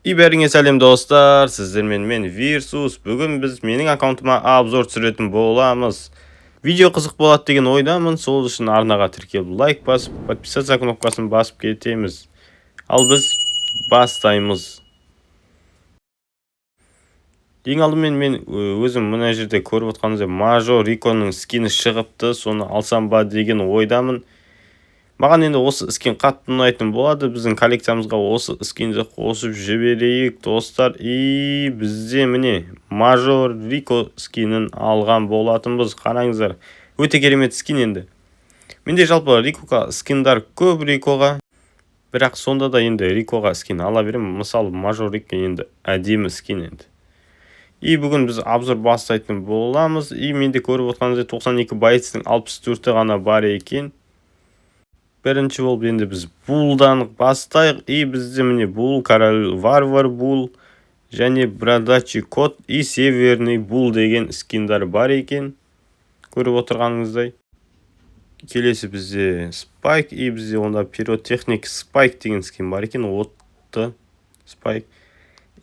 Бәріңе сәлем достар, сіздермен мен Вирсус. Бүгін біз менің аккаунтыма обзор түсіретін боламыз. Видео қызық болады деген ойдамын, сол үшін арнаға тіркеліп лайк басып, подписаться кнопкасын басып кетеміз. Ал біз бастаймыз. Ең алдымен мен өзім мына жерде көріп отқанымыздай Мажор Риконың скині шығыпты, соны алсам ба деген ойдамын. Маған енді осы скин қатты ұнайтын болады. Біздің коллекциямызға осы скинді қосып жіберейік достар. Бізде міне Мажор Рико скинін алған болатынбыз. Қараңыздар, өте керемет скин енді. Менде жалпы Рикоға скиндар көп Рикоға. Бірақ сонда да енді Рикоға скин ала беремін. Мысалы Мажор Рико енді әдемі скин енді. Бүгін біз обзор бастайтын боламыз. Менде көріп отқанымыздай 92 байтстың 64-ті ғана бар екен. Бірінші болып енді біз булдан бастайық. Бізде міне бул, король варвар бул және бродачий кот северный бул деген скиндар бар екен. Көріп отырғаныңыздай. Келесі бізде спайк. Бізде онда пиротехник спайк деген скин бар екен. Отты спайк.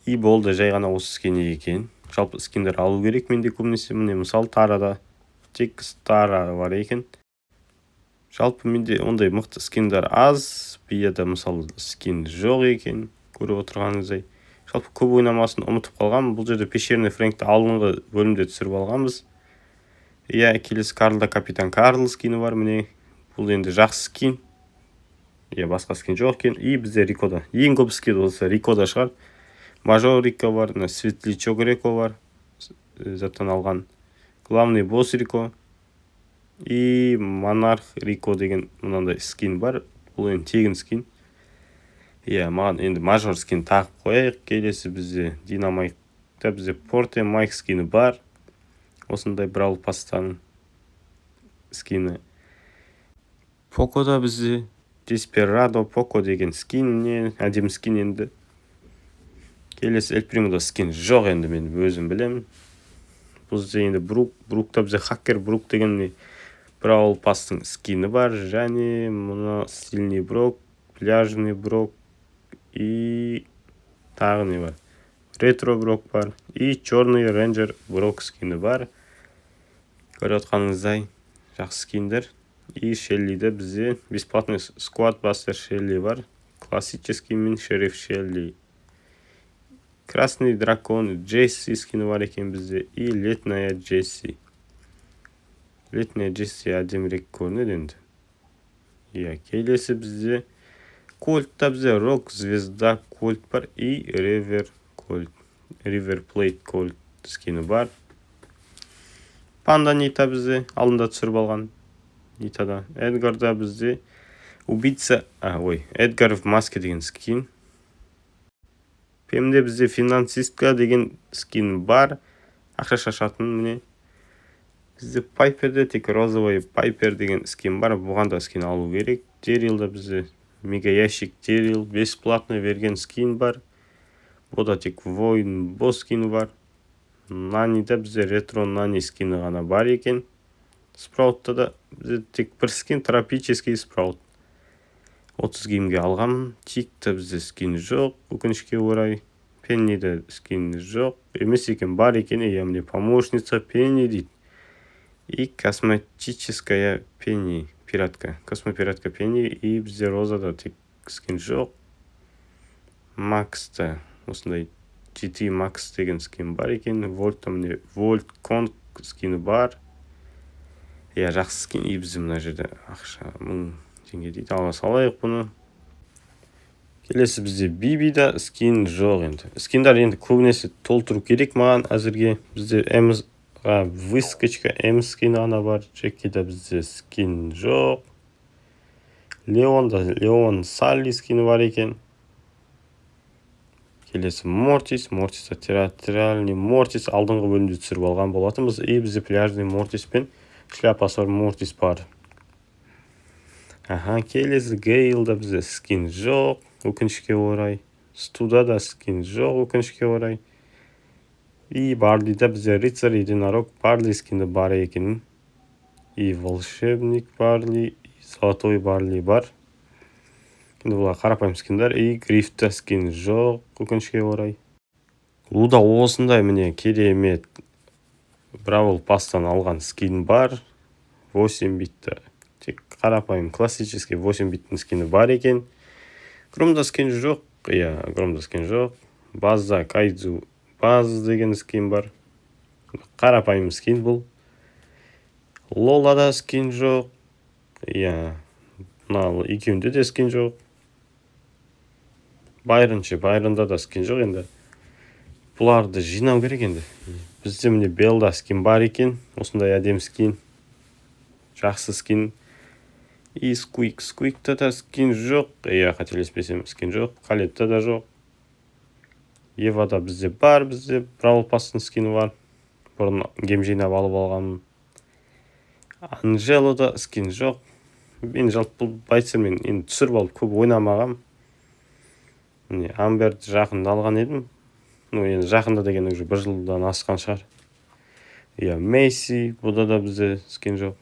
Болды, жай ғана осы скин екен. Жалпы скиндар алу керек менде көбінесе. Міне мысалы тарада тек тара бар екен. Жалпы менде ондай мықты скиндар аз. Бияда мысалы скин жоқ екен. Көріп отырғаныңыздай. Жалпы көп ойнамасын ұмытып қалғанмын. Бұл жерде пещерный фрэнкті алдыңғы бөлімде түсіріп алғанбыз. Келесі Карлда капитан Карл скині бар міне. Бұл енді жақсы скин. Басқа скин жоқ екен. Бізде Рикода. Ең көп скин осы Рикода шығар. Мажор Рико бар, Светлячок Рико бар. Заттан алған. Главный босс Рико. Монарх Рико деген мынандай скин бар. Бұл енді тегін скин. Маған енді мажор скин тағып қояйық. Келесі бізде Динамайкта бізде Порте Майк скини бар. Осындай Брал Пастан скини. Покода бізде Desperado Поко деген скин. Әдемі скин енді. Келесі Эль Примода скин жоқ енді, мен өзім білемін. Бұл енді Брукта бізде Хакер Брук деген Брал Пастың скини бар. Және мұны стильный брок, пляжный брок тағы не бар. Ретро брок бар. Черный рейнджер брок скини бар. Көріп отқаныңыздай жақсы скиндер. Шеллиде бізде бесплатный сквад бастер Шелли бар. Классический мен шериф Шелли. Красный дракон Джесси скини бар екен бізде. Летная Джесси. Летная Джесси әдемірек көрінеді енді. Келесі бізде Кольтта бізде Рок Звезда Кольт бар. Ривер Плейт Кольт скини бар. Панда Нита бізде алдында түсіріп алған. Нитада. Эдгарда бізде убийца, Эдгар в маске деген скин. Пемде бізде финансистка деген скин бар. Ақша шашатын міне. Бізде Пайперде тек розовый Пайпер деген скин бар. Бұған да скин алу керек. Дерилда бізде мега ящик Дерил бесплатно берген скин бар. Бұда тек воин босс скин бар. Нанида бізде ретро Нани скини ғана бар екен. Спраутта да бізде тек бір скин, тропический спраут. 30 геймге алғанмын. Тикта бізде скин жоқ, өкінішке орай. Пенниде скин жоқ. Емес екен, бар екен. Мне помощница Пенни дейді. Косметическая Пенни, пиратка. Космопиратка Пенни. Бізде розада тек скин жоқ. Макста осындай GT Max деген скин бар екен. Вольтта міне Вольт Конг скини бар. Жақсы скин. Бізде мына жерде ақша 1000 теңге дейді. Ала салайық бұны. Келесі бізде Бибида скин жоқ енді. Скиндар енді көбінесе толтыру керек маған әзірге. Бізде Эмсға выскочка скин ғана бар. Джекида бізде скин жоқ. Леон Салли скини бар екен. Келесі Мортиста театральный Мортис алдыңғы бөлімде түсіріп алған болатынбыз. Бізде пляжный Мортис пен шляпасы бар Мортис бар. Келесі Гейлда бізде скин жоқ, өкінішке орай. Студа да скин жоқ, өкінішке орай. Барлида бізде рыцарь единорог Барли скини бар екен. Волшебник Барли, золотой Барли бар. енді бұлар қарапайым скиндар. Грифта скин жоқ, өкінішке орай. Луда осындай міне керемет Бравл пастан алған скин бар. 8 битті. Тек қарапайым классический 8 биттің скины бар екен. Громда скин жоқ. Громда скин жоқ. База Кайдзу Баз деген скин бар. Қарапайым скин бұл. Лолада скин жоқ. Мынау екеуінде де скин жоқ. Байронда да скин жоқ енді. Бұларды жинау керек енді. Бізде міне Белда скин бар екен. Осындай әдем скин. Жақсы скин. Скуикта да скин жоқ. Қателеспесем скин жоқ. Калетта да жоқ. Евада бізде бар. Бізде Бравл пастың скины бар. Бұрын гем жинап алып алғанмын. Анжелода скин жоқ. Мен жалпы бұл байсермен енді түсіріп алып көп ойнамағам. Амберді жақында алған едім. Енді жақында деген уже 1 жылдан асқан шығар. Мейси, бұда да бізде скин жоқ.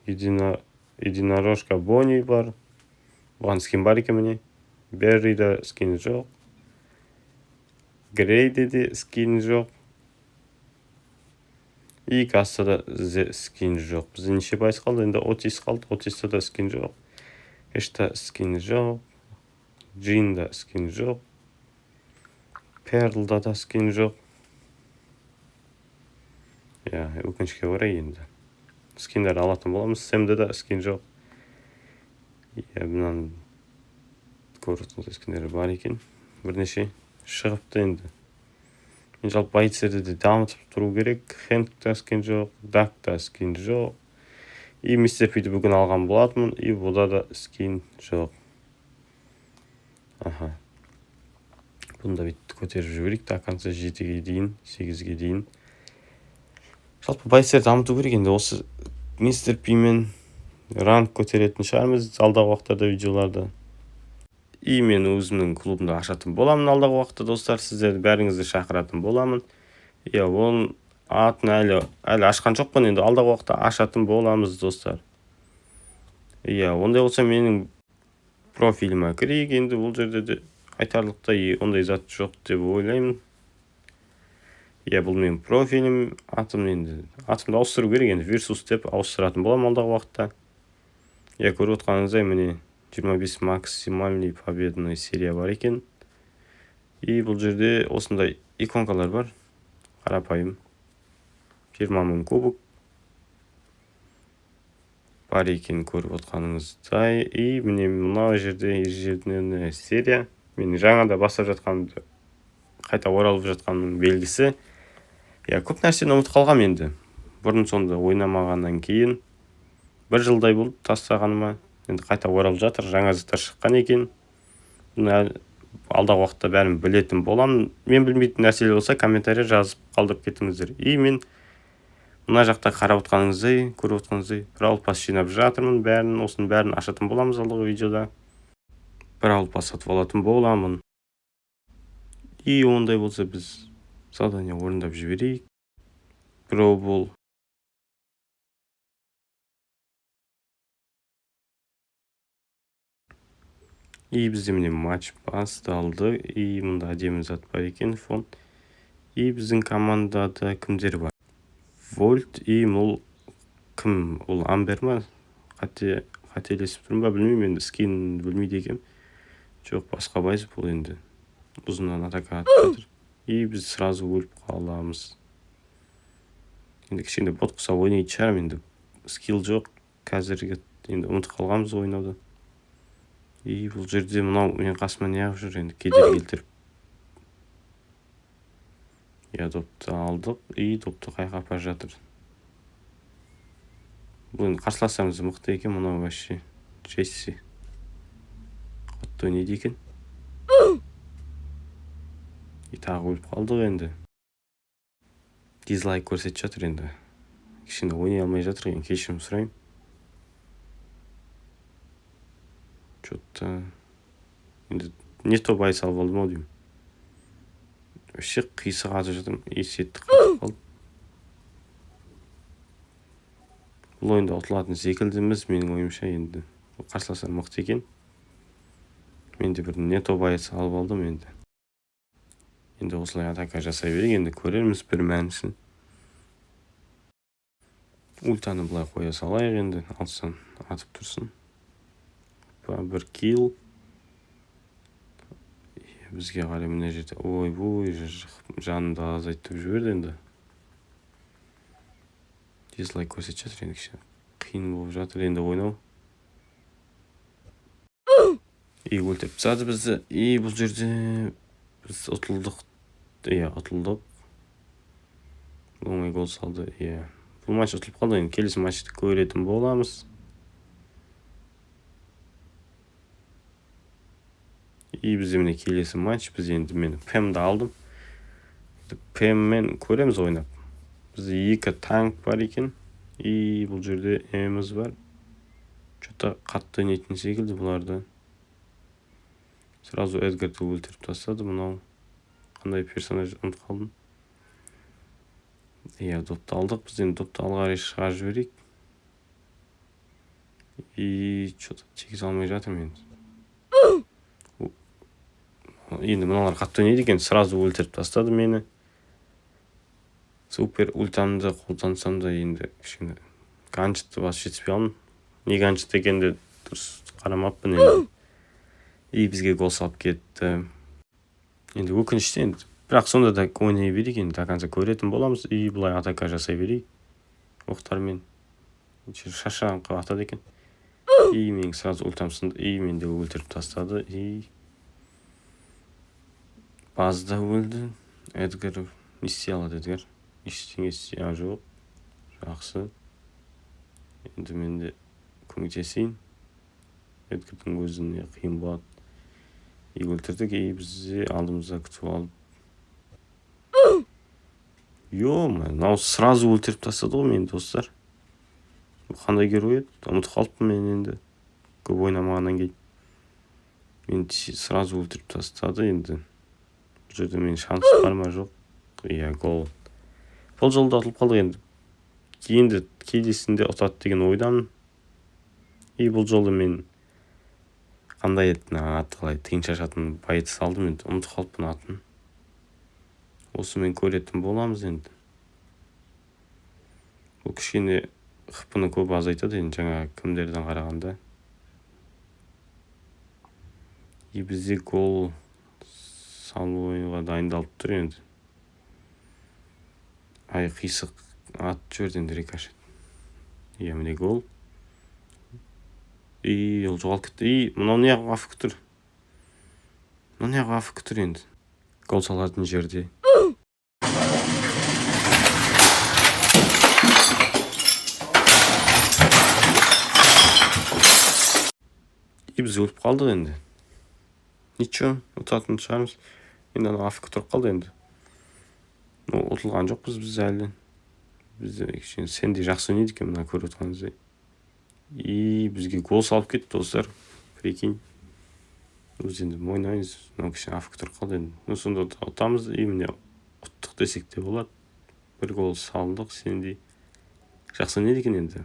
Единорожка Бонни бар. Бұған скин бар екен міне. Беррида скин жоқ. Грейде де скин жоқ. Кассада скин жоқ. Бізде неше байс қалды? Енді Отис қалды. Отиста да скин жоқ. Эшта скин жоқ. Джинда скин жоқ. Перлда да скин жоқ. Өкінішке орай енді. Скиндер алатын боламыз. Сэмде да скин жоқ. Бұнан көретін скиндер бар екен. Бірнеше шығыпты енді. Мен жалпы байцерді де дамытып тұру керек. Хэнк та скин жоқ. Дак та скин жоқ. Мистер Пиді бүгін алған болатымын. Бұда да скин жоқ. Бұнда бітті көтеріп жіберейік. До конца 7-ге дейін, 8-ге дейін. Жалпы байцер дамыту керек енді. Осы Мистер Пимен ранг көтеретін шығармыз алдағы уақыттарда видеоларда. Мен өзімнің клубымды ашатын боламын алдағы уақытта достар. Сіздерді бәріңізді шақыратын боламын. Оның атын әлі ашқан жоқпын, енді алдағы уақытта ашатын боламыз достар. Ондай болса менің профиліме кірейік. Енді бұл жерде де айтарлықтай ондай зат жоқ деп ойлаймын. Бұл менің профилім. Атымды ауыстыру керек енді. Versus деп ауыстыратын боламын алдағы уақытта. Көріп отқаныңыздай міне 25 максимальный победный серия бар екен. Бұл жерде осындай иконкалар бар. Қарапайым. 20 000 кубок. Бар екен көріп отқаныңыздай. Міне мынау жерде ежедневный серия. Мен жаңада бастап жатқанымды қайта оралып жатқанның белгісі. Көп нәрсені ұмытып қалғам енді. Бұрын сонда ойнамағаннан кейін 1 жылдай болды тастағаныма. Енді қайта оралып жатыр. Жаңа заттар шыққан екен. Алдағы уақытта бәрін білетін боламын. Мен білмейтін нәрселер болса комментарий жазып қалдырып кетіңіздер. Мен мына жақта қарап отқаныңыздай, көріп отқаныңыздай Бравл пас жинап жатырмын. Осының бәрін ашатын боламыз алдағы видеода. Бравл пас сатып алатын боламын. Ондай болса біз задание орындап жіберейік. Броубол. Бізде міне матч басталды. Мұнда әдемі зат бар екен, фон. Біздің командада кімдер бар? Вольт. Ол кім? Ол Амбер ма? Қателесіп тұрмын ба? Білмеймін, енді скин білмейді екем. Жоқ, басқа байыз бұл енді. Ұзыннан атака атып жатыр. Біз сразу өліп қаламыз. Енді кішкенде бот құса ойнайды шығарым енді. Скилл жоқ. Қазірге енді ұмытып қалғанбыз ойнауды. Бұл жерде мынау мен қасыма неғып жүр енді кедергі келтіріп. Допты алдық. Допты қайқап жатыр. Бұл енді қарсыласамыз мықты екен. Мынау вообще Джесси. Қатты ойнайды екен. Тағы өліп қалдық енді. Дизлайк көрсетіп жатыр енді. Кішкенде ойнай алмай жатыр екен. Кешірім сұрайым. Что-то енді не то бай салып алдым ау деймін. Вообще қисық атып жатырмын. Сетті қатып қалды. Бұл ойында ұтылатын секілдіміз менің ойымша енді. Қарсыласар мықты екен. Мен де бір нето байыз алып алдым енді. Енді осылай атака жасай берейік, енді көрерміз бір мәнісін. Ультаны былай қоя салайық енді, алсын атып тұрсын. Бір килл. Бізге қарай мына жерде ой-бой жанымды азайтып жіберді енді. Дизлайк көрсетіп жатыр енді кішкене. Қиын болып жатыр енді ойнау. Өлтіріп тастады бізді. Бұл жерде біз ұтылдық. Ұтылдық. Оңай гол салды. Бұл матч ұтылып қалды. Енді келесі матчты көретін боламыз. Бізде міне келесі матч. Біз енді мен Пэмді алдым. Пэммен көреміз ойнап. Бізде 2 танк бар екен. Бұл жерде Эміз бар. Что-то қатты ойнайтын секілді бұларды. Сразу Эдгарды өлтіріп тастады. Мынау қандай персонаж ұмытып қалдым. Допты алдық. Біз енді допты алға қарай шыға жіберейік. Что-то тегіз алмай жатырмын енді. Енді мыналар қатты ойнайды екен, сразу өлтіріп тастады мені. Супер ультамды қолдансам да енді кішкене ганшытты басып жетіспей алдым. Не ганшыт екенде дұрыс қарамаппын енді. Бізге гол салып кетті. Енді өкінішті енді. Бірақ сонда да ойнай берейік енді, до конца көретін боламыз. Бұлай атака жасай берейік. Оқтармен. Шашаған қабақтады екен. Мен сразу ультам сынды. Мен де өлтіріп тастады. Базда өлді. Эдгар не істей алады Эдгар? Ештеңе істей жоқ. Жақсы. Енді мен де көмектесейін. Эдгардың өзіне қиын болады. Өлтірдік. Бізде алдымызда күтіп алды. Мынау сразу өлтіріп тастады ғой мені, достар. Қандай герой еді? Ұмытып қалыппын мен енді. Көп ойнамағаннан кейін. Мен сразу өлтіріп тастады енді. Бұл жерде мен шанс бар ма жоқ? Гол. Бұл жолда ұтылып қалдық енді. Енді келесінде ұтады деген ойдамын. Бұл жолда мен қандай еді аты қалай тиын шашатын байыт салдым енді. Ұмытып қалыппын атын. Осымен көретін боламыз енді. Бұл кішкене хпны көп азайтады енді жаңа кімдерден қарағанда. Бізде гол салу ойынға дайындалып тұр енді. Қисық атып жіберді енді рикошет. Міне гол. Ол жоғалып кетті. Мынау неғып афы күтір. Мынау неғып афы күтір енді. Гол салатын жерде. Біз өліп қалдық енді. Ничего, ұтатын шығармыз. Енді ана афы күтіріп қалды енді. Ұтылған жоқпыз біз әлі. Сен де жақсы ойнайды екен мына көріп отқаныңыздай. Бізге гол салып кетті, достар. Прикинь. Біз енді ойнаймыз. Кішкене афы күтіріп қалды енді. Сонда ұтамыз. Міне ұттық десек те болады. Бір гол салдық. Сен де жақсы ойнайды екен енді.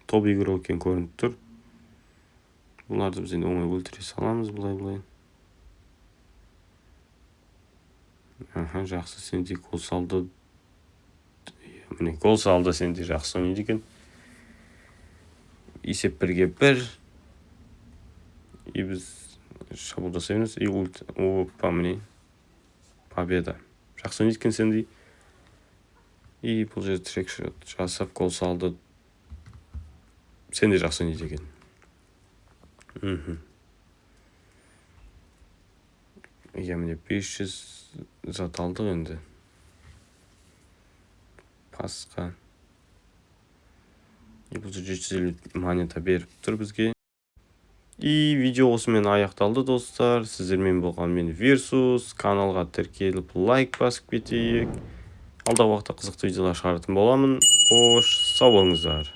Топ игрок екен көрініп тұр. Бұларды біз енді оңай өлтіре саламыз бұлай. Жақсы, сенде гол салды. Міне гол салды, сенде жақсы ойнайды екен. Есеп 1-1. Біз шабуылдасаймыз. Міне победа. Жақсы ойнайды екен сенде. Бұл жерде трекшот жасап гол салды. Сенде жақсы ойнайды екен. Міне 500 зат алдық енді. Пасқа. Бұл 750 монета беріп тұр бізге. Видео осымен аяқталды, достар. Сіздермен болған мен Versus. Каналға тіркеліп лайк басып кетейік. Алдағы уақытта қызықты видеолар шығаратын боламын. Қош, сау болыңыздар.